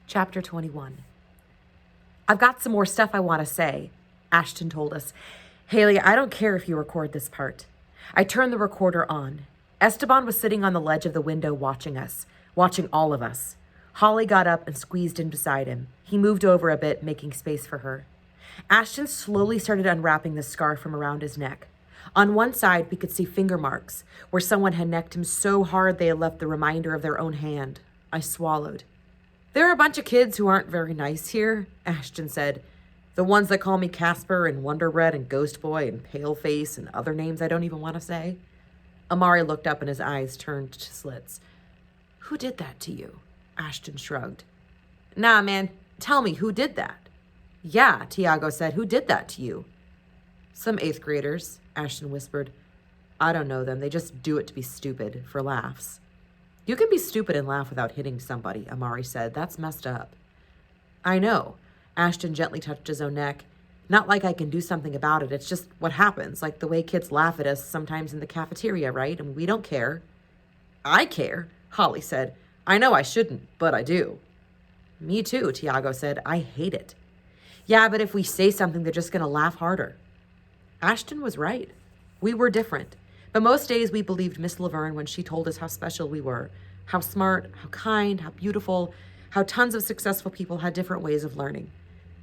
Chapter 21. I've got some more stuff I want to say, Ashton told us. Haley, I don't care if you record this part. I turned the recorder on. Esteban was sitting on the ledge of the window watching us, watching all of us. Holly got up and squeezed in beside him. He moved over a bit, making space for her. Ashton slowly started unwrapping the scarf from around his neck. On one side, we could see finger marks, where someone had necked him so hard they had left the reminder of their own hand. I swallowed. There are a bunch of kids who aren't very nice here, Ashton said. The ones that call me Casper and Wonder Bread and Ghost Boy and Paleface and other names I don't even want to say. Amari looked up and his eyes turned to slits. Who did that to you? Ashton shrugged. Nah, man, tell me, who did that? Yeah, Tiago said, who did that to you? Some 8th graders, Ashton whispered. I don't know them, they just do it to be stupid, for laughs. You can be stupid and laugh without hitting somebody, Amari said. That's messed up. I know. Ashton gently touched his own neck. Not like I can do something about it. It's just what happens, like the way kids laugh at us sometimes in the cafeteria, right? And we don't care. I care, Holly said. I know I shouldn't, but I do. Me too, Tiago said. I hate it. Yeah, but if we say something, they're just going to laugh harder. Ashton was right. We were different. But most days we believed Miss Laverne when she told us how special we were, how smart, how kind, how beautiful, how tons of successful people had different ways of learning.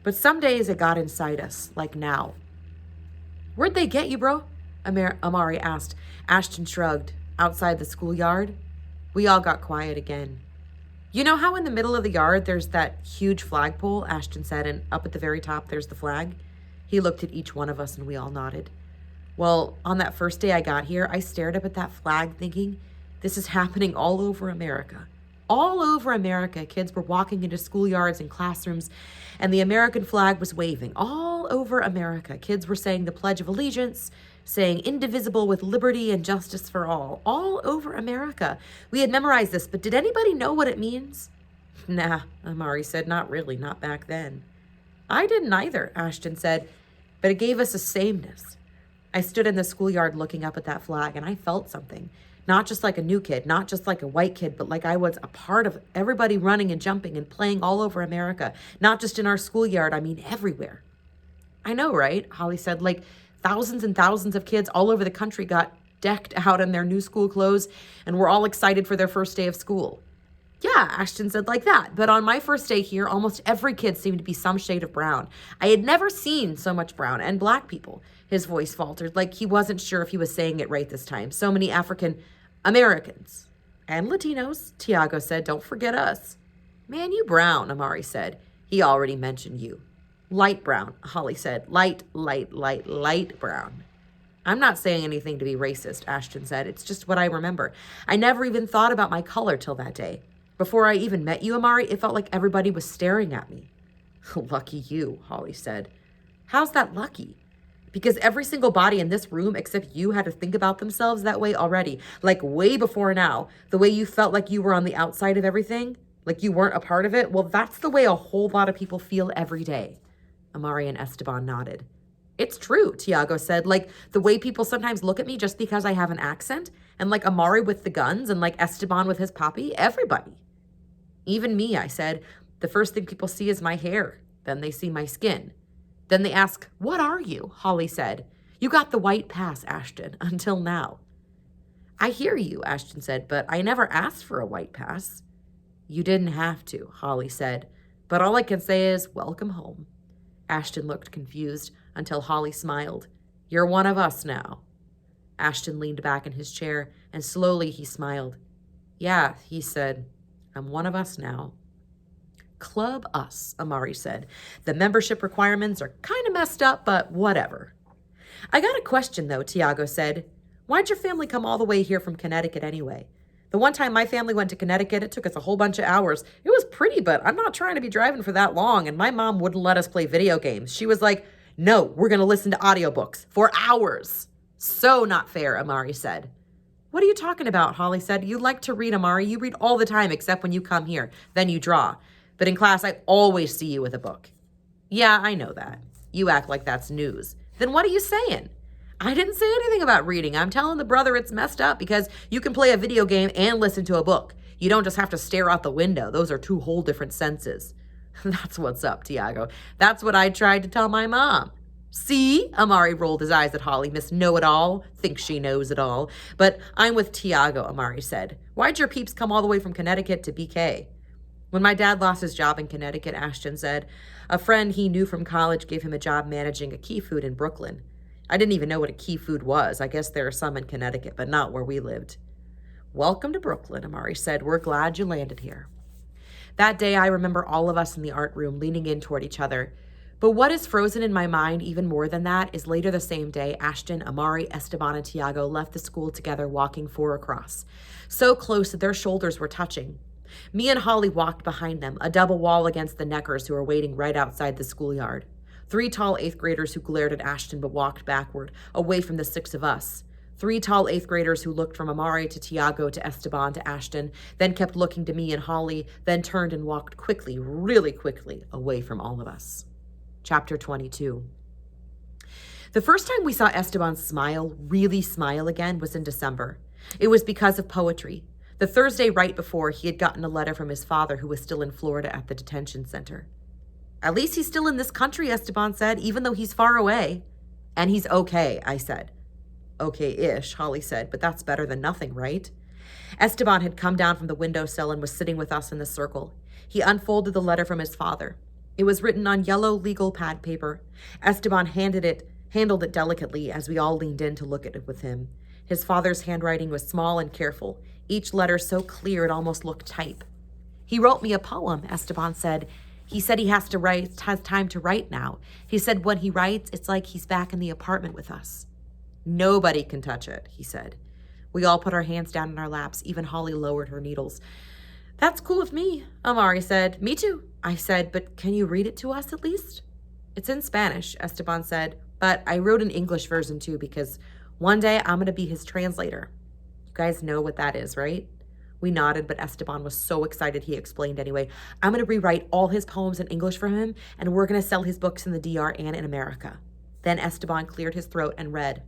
But some days it got inside us, like now. Where'd they get you, bro? Amari asked. Ashton shrugged. Outside the schoolyard? We all got quiet again. You know how in the middle of the yard there's that huge flagpole, Ashton said, and up at the very top there's the flag? He looked at each one of us and we all nodded. Well, on that first day I got here, I stared up at that flag thinking, this is happening all over America. All over America, kids were walking into schoolyards and classrooms, and the American flag was waving. All over America, kids were saying the Pledge of Allegiance, saying indivisible with liberty and justice for all. All over America. We had memorized this, but did anybody know what it means? Nah, Amari said, not really, not back then. I didn't either, Ashton said, but it gave us a sameness. I stood in the schoolyard looking up at that flag, and I felt something. Not just like a new kid, not just like a white kid, but like I was a part of everybody running and jumping and playing all over America. Not just in our schoolyard, I mean everywhere. I know, right? Holly said, like thousands and thousands of kids all over the country got decked out in their new school clothes and were all excited for their first day of school. Yeah, Ashton said like that. But on my first day here, almost every kid seemed to be some shade of brown. I had never seen so much brown and black people. His voice faltered, like he wasn't sure if he was saying it right this time. So many African Americans and Latinos, Tiago said. Don't forget us. Man, you brown, Amari said. He already mentioned you. Light brown, Holly said. Light brown. I'm not saying anything to be racist, Ashton said. It's just what I remember. I never even thought about my color till that day. Before I even met you, Amari, it felt like everybody was staring at me. Lucky you, Holly said. How's that lucky? Because every single body in this room except you had to think about themselves that way already, like way before now. The way you felt like you were on the outside of everything, like you weren't a part of it. Well, that's the way a whole lot of people feel every day. Amari and Esteban nodded. It's true, Tiago said, like the way people sometimes look at me just because I have an accent, and like Amari with the guns, and like Esteban with his poppy, everybody. Even me, I said. The first thing people see is my hair. Then they see my skin. Then they ask, what are you? Holly said. You got the white pass, Ashton, until now. I hear you, Ashton said, but I never asked for a white pass. You didn't have to, Holly said, but all I can say is welcome home. Ashton looked confused until Holly smiled. You're one of us now. Ashton leaned back in his chair and slowly he smiled. Yeah, he said, I'm one of us now. Club us, Amari said. The membership requirements are kind of messed up, but whatever. I got a question, though, Tiago said. Why'd your family come all the way here from Connecticut anyway? The one time my family went to Connecticut, it took us a whole bunch of hours. It was pretty, but I'm not trying to be driving for that long, and my mom wouldn't let us play video games. She was like, no, we're going to listen to audiobooks for hours. So not fair, Amari said. What are you talking about? Holly said. You like to read, Amari. You read all the time except when you come here. Then you draw. But in class, I always see you with a book. Yeah, I know that. You act like that's news. Then what are you saying? I didn't say anything about reading. I'm telling the brother it's messed up because you can play a video game and listen to a book. You don't just have to stare out the window. Those are two whole different senses. That's what's up, Tiago. That's what I tried to tell my mom. See? Amari rolled his eyes at Holly. Miss Know-It-All thinks she knows it all. But I'm with Tiago, Amari said. Why'd your peeps come all the way from Connecticut to BK? When my dad lost his job in Connecticut, Ashton said, a friend he knew from college gave him a job managing a key food in Brooklyn. I didn't even know what a key food was. I guess there are some in Connecticut, but not where we lived. Welcome to Brooklyn, Amari said. We're glad you landed here. That day, I remember all of us in the art room leaning in toward each other. But what is frozen in my mind even more than that is later the same day, Ashton, Amari, Esteban, and Tiago left the school together walking 4 across. So close that their shoulders were touching. Me and Holly walked behind them, a double wall against the Neckers who were waiting right outside the schoolyard. 3 tall 8th graders who glared at Ashton but walked backward, away from the 6 of us. 3 tall 8th graders who looked from Amari to Tiago to Esteban to Ashton, then kept looking to me and Holly, then turned and walked quickly, really quickly, away from all of us. Chapter 22. The first time we saw Esteban smile, really smile again, was in December. It was because of poetry. The Thursday right before, he had gotten a letter from his father who was still in Florida at the detention center. At least he's still in this country, Esteban said, even though he's far away. And he's okay, I said. Okay-ish, Holly said, but that's better than nothing, right? Esteban had come down from the windowsill and was sitting with us in the circle. He unfolded the letter from his father. It was written on yellow legal pad paper. Esteban handled it delicately as we all leaned in to look at it with him. His father's handwriting was small and careful, each letter so clear it almost looked type. He wrote me a poem, Esteban said. He said he has time to write now. He said when he writes, it's like he's back in the apartment with us. Nobody can touch it, he said. We all put our hands down in our laps. Even Holly lowered her needles. That's cool with me, Amari said. Me too, I said, but can you read it to us at least? It's in Spanish, Esteban said, but I wrote an English version too because one day I'm going to be his translator. You guys know what that is, right? We nodded, but Esteban was so excited he explained anyway. I'm going to rewrite all his poems in English for him, and we're going to sell his books in the DR and in America. Then Esteban cleared his throat and read.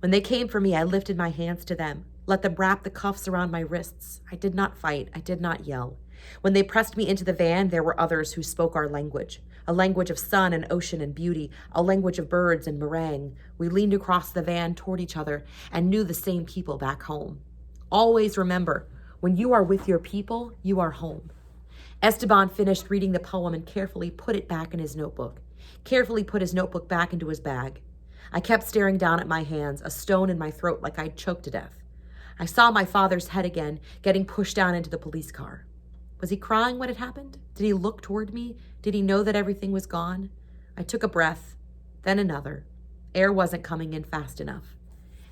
When they came for me, I lifted my hands to them, let them wrap the cuffs around my wrists. I did not fight. I did not yell. When they pressed me into the van, there were others who spoke our language, a language of sun and ocean and beauty, a language of birds and meringue. We leaned across the van toward each other and knew the same people back home. Always remember, when you are with your people, you are home. Esteban finished reading the poem and carefully put it back in his notebook, carefully put his notebook back into his bag. I kept staring down at my hands, a stone in my throat like I'd choked to death. I saw my father's head again, getting pushed down into the police car. Was he crying when it happened? Did he look toward me? Did he know that everything was gone? I took a breath, then another. Air wasn't coming in fast enough.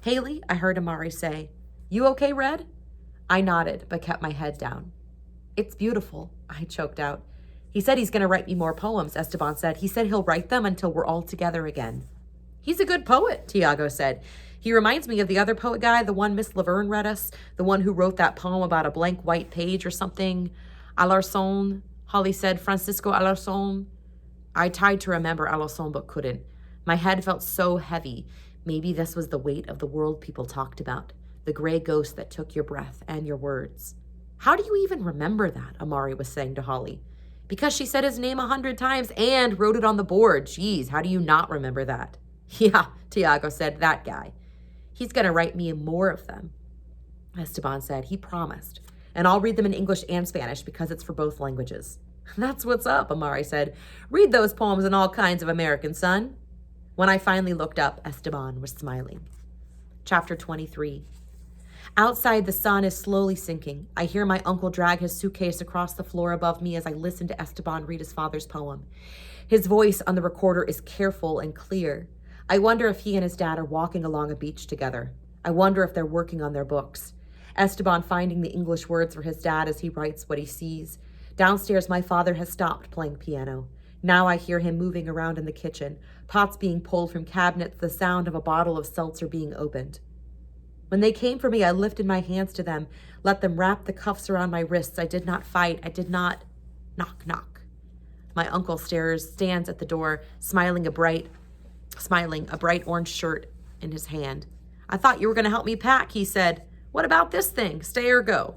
Haley, I heard Amari say, you okay, Red? I nodded, but kept my head down. It's beautiful, I choked out. He said he's going to write me more poems, Esteban said. He said he'll write them until we're all together again. He's a good poet, Tiago said. He reminds me of the other poet guy, the one Miss Laverne read us, the one who wrote that poem about a blank white page or something. Alarcon, Holly said, Francisco Alarcon. I tried to remember Alarcon but couldn't. My head felt so heavy. Maybe this was the weight of the world people talked about, the gray ghost that took your breath and your words. How do you even remember that? Amari was saying to Holly. Because she said his name 100 times and wrote it on the board. Geez, how do you not remember that? Yeah, Tiago said, that guy. He's going to write me more of them. Esteban said, he promised. And I'll read them in English and Spanish because it's for both languages. That's what's up, Amari said. Read those poems in all kinds of American, son. When I finally looked up, Esteban was smiling. Chapter 23. Outside, the sun is slowly sinking. I hear my uncle drag his suitcase across the floor above me as I listen to Esteban read his father's poem. His voice on the recorder is careful and clear. I wonder if he and his dad are walking along a beach together. I wonder if they're working on their books. Esteban finding the English words for his dad as he writes what he sees. Downstairs, my father has stopped playing piano. Now I hear him moving around in the kitchen, pots being pulled from cabinets, the sound of a bottle of seltzer being opened. When they came for me, I lifted my hands to them, let them wrap the cuffs around my wrists. I did not fight. I did not knock, knock. My uncle stands at the door, smiling a bright orange shirt in his hand. I thought you were going to help me pack, he said. What about this thing? Stay or go?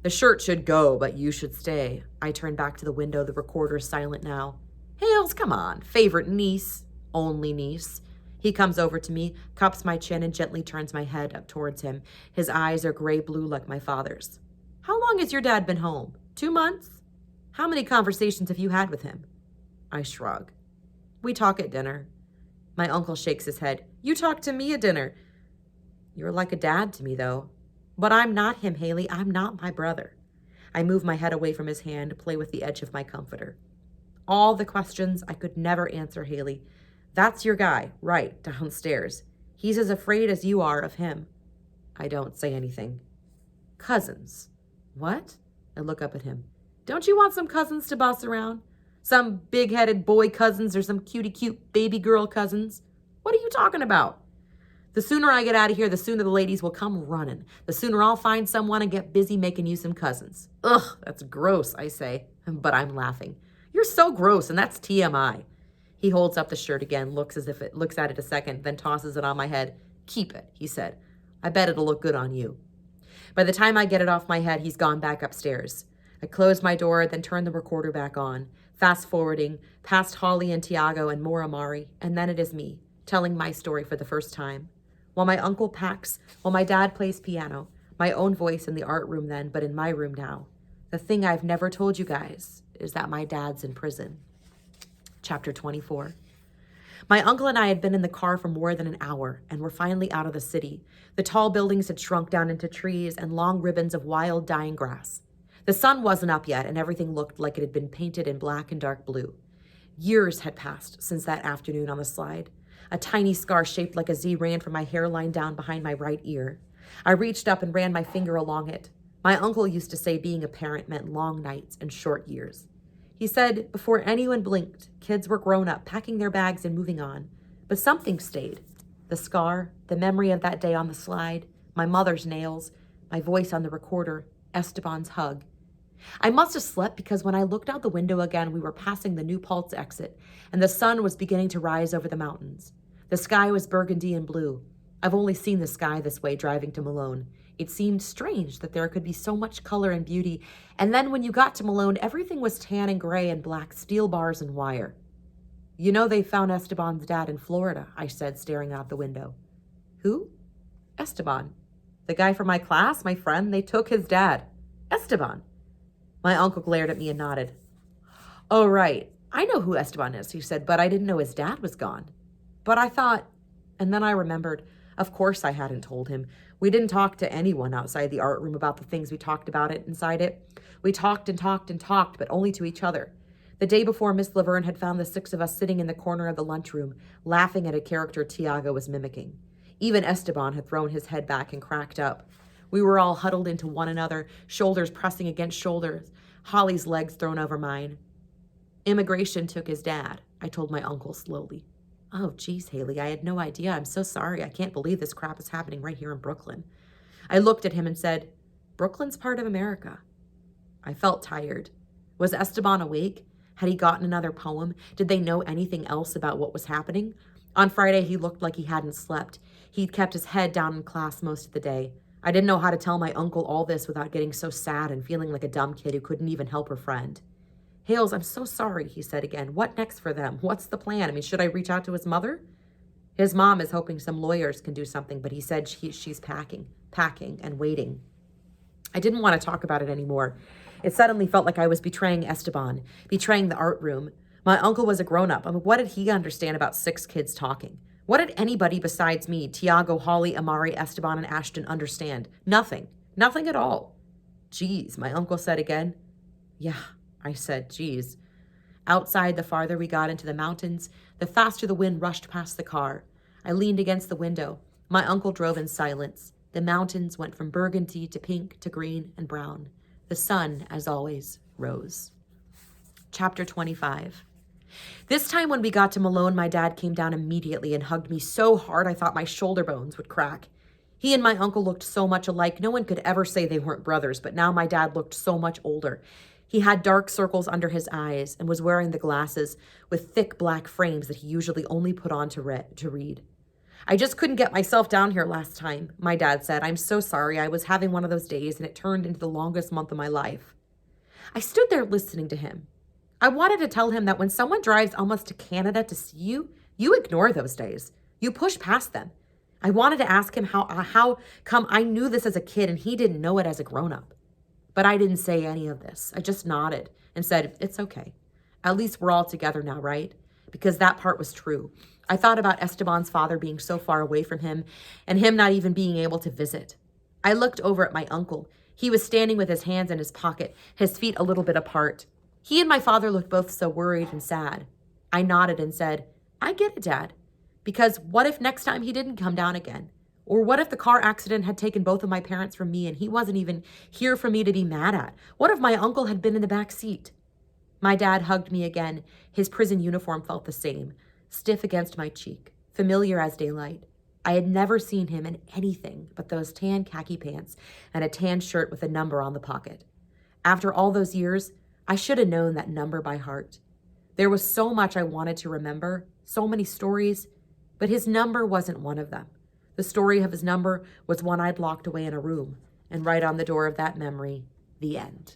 The shirt should go, but you should stay. I turn back to the window, the recorder's silent now. Hales, come on. Favorite niece. Only niece. He comes over to me, cups my chin, and gently turns my head up towards him. His eyes are gray-blue like my father's. How long has your dad been home? 2 months? How many conversations have you had with him? I shrug. We talk at dinner. My uncle shakes his head. You talk to me at dinner. You're like a dad to me, though. But I'm not him, Haley. I'm not my brother. I move my head away from his hand, play with the edge of my comforter. All the questions I could never answer, Haley. That's your guy, right, downstairs. He's as afraid as you are of him. I don't say anything. Cousins. What? I look up at him. Don't you want some cousins to boss around? Some big-headed boy cousins or some cutie-cute baby girl cousins? What are you talking about? The sooner I get out of here, the sooner the ladies will come running. The sooner I'll find someone and get busy making you some cousins. Ugh, that's gross, I say, but I'm laughing. You're so gross, and that's TMI. He holds up the shirt again, looks at it a second, then tosses it on my head. Keep it, he said. I bet it'll look good on you. By the time I get it off my head, he's gone back upstairs. I close my door, then turn the recorder back on, fast-forwarding, past Holly and Tiago and more Amari, and then it is me, telling my story for the first time. While my uncle packs, while my dad plays piano, my own voice in the art room then, but in my room now. The thing I've never told you guys is that my dad's in prison. Chapter 24. My uncle and I had been in the car for more than an hour and were finally out of the city. The tall buildings had shrunk down into trees and long ribbons of wild dying grass. The sun wasn't up yet and everything looked like it had been painted in black and dark blue. Years had passed since that afternoon on the slide. A tiny scar shaped like a Z ran from my hairline down behind my right ear. I reached up and ran my finger along it. My uncle used to say being a parent meant long nights and short years. He said before anyone blinked, kids were grown up, packing their bags and moving on. But something stayed. The scar, the memory of that day on the slide, my mother's nails, my voice on the recorder, Esteban's hug. I must have slept because when I looked out the window again, we were passing the New Paltz exit, and the sun was beginning to rise over the mountains. The sky was burgundy and blue. I've only seen the sky this way driving to Malone. It seemed strange that there could be so much color and beauty, and then when you got to Malone, everything was tan and gray and black steel bars and wire. You know they found Esteban's dad in Florida, I said, staring out the window. Who? Esteban. The guy from my class, my friend, they took his dad. Esteban. My uncle glared at me and nodded. Oh, right. I know who Esteban is, he said, but I didn't know his dad was gone. But I thought, and then I remembered, of course I hadn't told him. We didn't talk to anyone outside the art room about the things we talked about it inside it. We talked and talked and talked, but only to each other. The day before, Miss Laverne had found the 6 of us sitting in the corner of the lunchroom, laughing at a character Tiago was mimicking. Even Esteban had thrown his head back and cracked up. We were all huddled into one another, shoulders pressing against shoulders, Holly's legs thrown over mine. Immigration took his dad, I told my uncle slowly. Oh, geez, Haley, I had no idea. I'm so sorry. I can't believe this crap is happening right here in Brooklyn. I looked at him and said, Brooklyn's part of America. I felt tired. Was Esteban awake? Had he gotten another poem? Did they know anything else about what was happening? On Friday, he looked like he hadn't slept. He'd kept his head down in class most of the day. I didn't know how to tell my uncle all this without getting so sad and feeling like a dumb kid who couldn't even help her friend. Hales, I'm so sorry, he said again. What next for them? What's the plan? I mean, should I reach out to his mother? His mom is hoping some lawyers can do something, but he said she's packing and waiting. I didn't want to talk about it anymore. It suddenly felt like I was betraying Esteban, betraying the art room. My uncle was a grown-up. I mean, what did he understand about 6 kids talking? What did anybody besides me, Tiago, Holly, Amari, Esteban, and Ashton understand? Nothing. Nothing at all. Geez, my uncle said again. Yeah, I said, geez. Outside, the farther we got into the mountains, the faster the wind rushed past the car. I leaned against the window. My uncle drove in silence. The mountains went from burgundy to pink to green and brown. The sun, as always, rose. Chapter 25. This time when we got to Malone, my dad came down immediately and hugged me so hard I thought my shoulder bones would crack. He and my uncle looked so much alike. No one could ever say they weren't brothers, but now my dad looked so much older. He had dark circles under his eyes and was wearing the glasses with thick black frames that he usually only put on to read. I just couldn't get myself down here last time, my dad said. I'm so sorry. I was having one of those days and it turned into the longest month of my life. I stood there listening to him. I wanted to tell him that when someone drives almost to Canada to see you, you ignore those days. You push past them. I wanted to ask him how come I knew this as a kid and he didn't know it as a grown-up. But I didn't say any of this. I just nodded and said, it's okay. At least we're all together now, right? Because that part was true. I thought about Esteban's father being so far away from him and him not even being able to visit. I looked over at my uncle. He was standing with his hands in his pocket, his feet a little bit apart. He and my father looked both so worried and sad. I nodded and said, I get it, Dad. Because what if next time he didn't come down again? Or what if the car accident had taken both of my parents from me and he wasn't even here for me to be mad at? What if my uncle had been in the back seat? My dad hugged me again. His prison uniform felt the same, stiff against my cheek, familiar as daylight. I had never seen him in anything but those tan khaki pants and a tan shirt with a number on the pocket. After all those years, I should have known that number by heart. There was so much I wanted to remember, so many stories, but his number wasn't one of them. The story of his number was one I'd locked away in a room, and right on the door of that memory, the end.